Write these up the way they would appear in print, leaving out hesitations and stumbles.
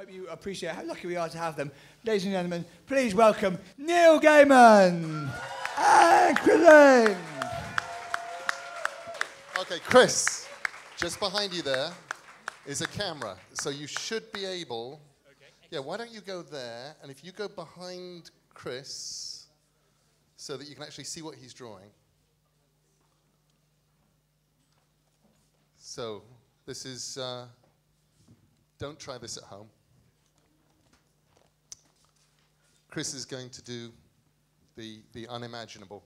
hope you appreciate how lucky we are to have them. Ladies and gentlemen, please welcome Neil Gaiman and Chris. Okay, Chris, just behind you there is a camera, so you should be able... Okay. Yeah, why don't you go there, and if you go behind Chris, so that you can actually see what he's drawing. So, this is... don't try this at home. Chris is going to do the unimaginable,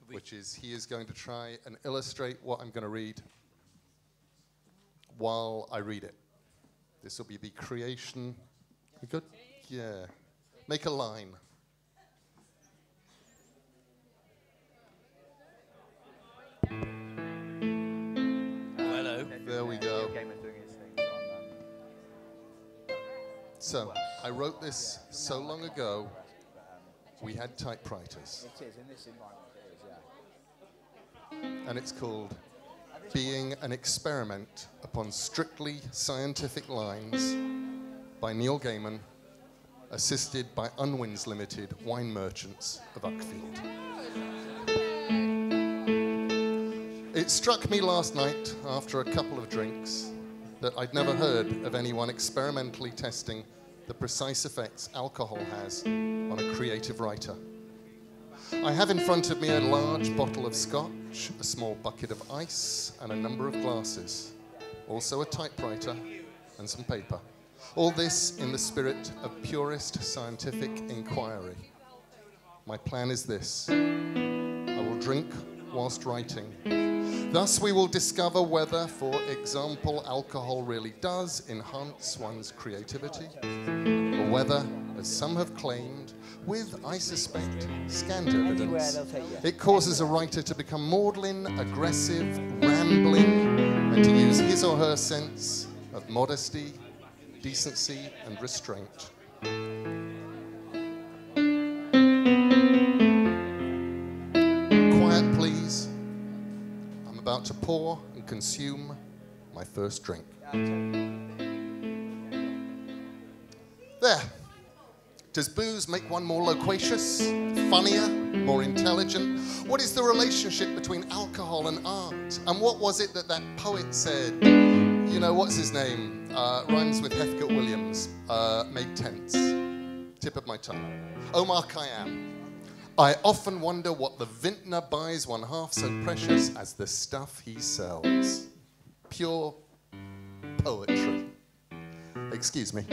which is he is going to try and illustrate what I'm going to read while I read it. This will be the creation. You good? Yeah. Make a line. Hello. There we go. So, I wrote this so long ago, we had typewriters. It is, in this environment it is, yeah. And it's called Being an Experiment Upon Strictly Scientific Lines by Neil Gaiman, assisted by Unwins Limited, wine merchants of Uckfield. It struck me last night, after a couple of drinks, that I'd never heard of anyone experimentally testing the precise effects alcohol has on a creative writer. I have in front of me a large bottle of scotch, a small bucket of ice, and a number of glasses. Also a typewriter and some paper. All this in the spirit of purest scientific inquiry. My plan is this. I will drink whilst writing. Thus we will discover whether, for example, alcohol really does enhance one's creativity, or whether, as some have claimed, with, I suspect, scant evidence, it causes a writer to become maudlin, aggressive, rambling, and to use his or her sense of modesty, decency, and restraint. Quiet, please. I'm about to pour and consume my first drink. There. Does booze make one more loquacious, funnier, more intelligent? What is the relationship between alcohol and art? And what was it that poet said? You know, what's his name? Rhymes with Heathcote Williams. Made tense. Tip of my tongue. Omar Khayyam. I often wonder what the vintner buys one half so precious as the stuff he sells. Pure poetry. Excuse me.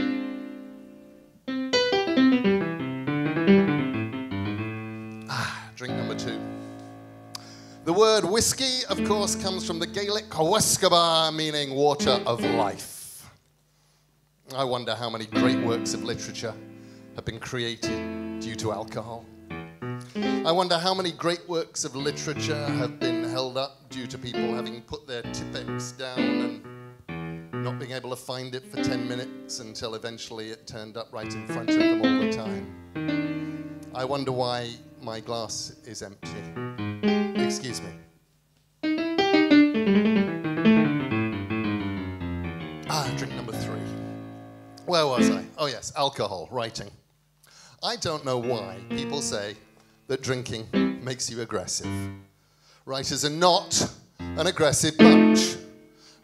Drink number 2. The word whiskey, of course, comes from the Gaelic Wyscaba, meaning water of life. I wonder how many great works of literature have been created due to alcohol. I wonder how many great works of literature have been held up due to people having put their Tipp-Ex down and not being able to find it for 10 minutes until eventually it turned up right in front of them all the time. I wonder why my glass is empty. Excuse me. Drink number 3. Where was I? Oh yes, alcohol, writing. I don't know why people say that drinking makes you aggressive. Writers are not an aggressive bunch.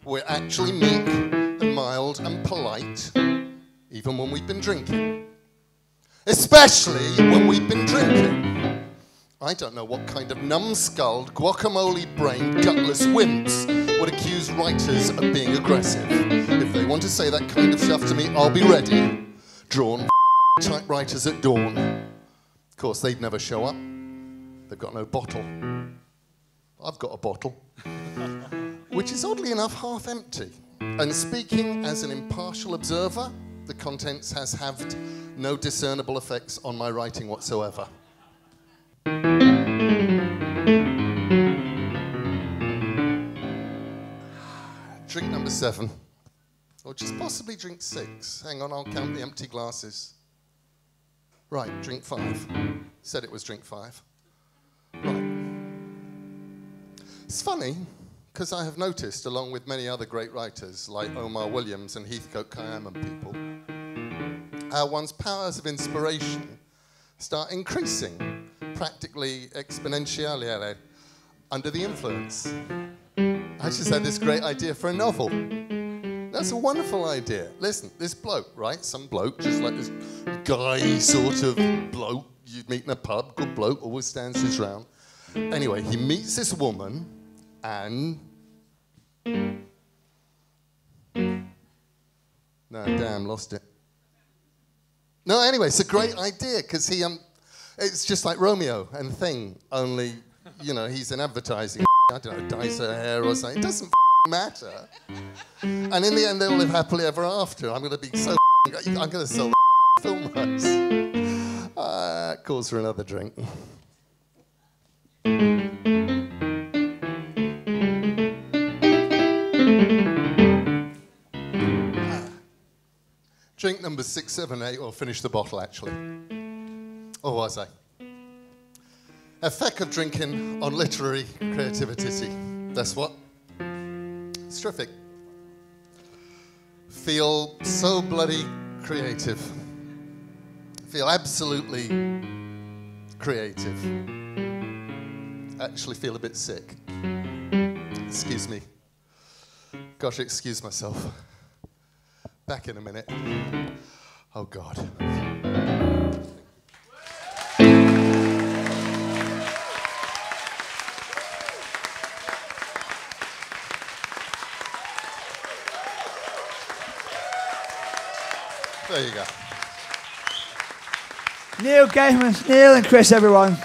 We're actually meek and mild and polite, even when we've been drinking. Especially when we've been drinking. I don't know what kind of numbskulled, guacamole-brained, gutless wimps would accuse writers of being aggressive. If they want to say that kind of stuff to me, I'll be ready. Drawn typewriters at dawn. Of course, they'd never show up. They've got no bottle. I've got a bottle. Which is oddly enough half empty. And speaking as an impartial observer, the contents has had no discernible effects on my writing whatsoever. Drink number 7. Or just possibly drink 6. Hang on, I'll count the empty glasses. Right, drink 5. Said it was drink 5. Right. It's funny, because I have noticed, along with many other great writers, like Omar Williams and Heathcote Khayyam and people, how one's powers of inspiration start increasing, practically exponentially, under the influence. I just had this great idea for a novel. That's a wonderful idea. Listen, this bloke, right? Some bloke, just like this guy sort of bloke you'd meet in a pub, good bloke, always stands his round. Anyway, he meets this woman and... No, damn, lost it. No, anyway, it's a great idea because he, it's just like Romeo and Thing, only, you know, he's in advertising. I don't know, dyes her hair or something. It doesn't matter. And in the end, they'll live happily ever after. I'm going to be so I'm going to sell film rights. Calls for another drink. Drink number 6, 7, 8, or finish the bottle, actually. Or was I? Effect of drinking on literary creativity. That's what? It's terrific. Feel so bloody creative. Feel absolutely creative. Actually feel a bit sick. Excuse me. Gosh, excuse myself. Back in a minute. Oh, God. There you go. Neil Gaiman, Neil and Chris, everyone.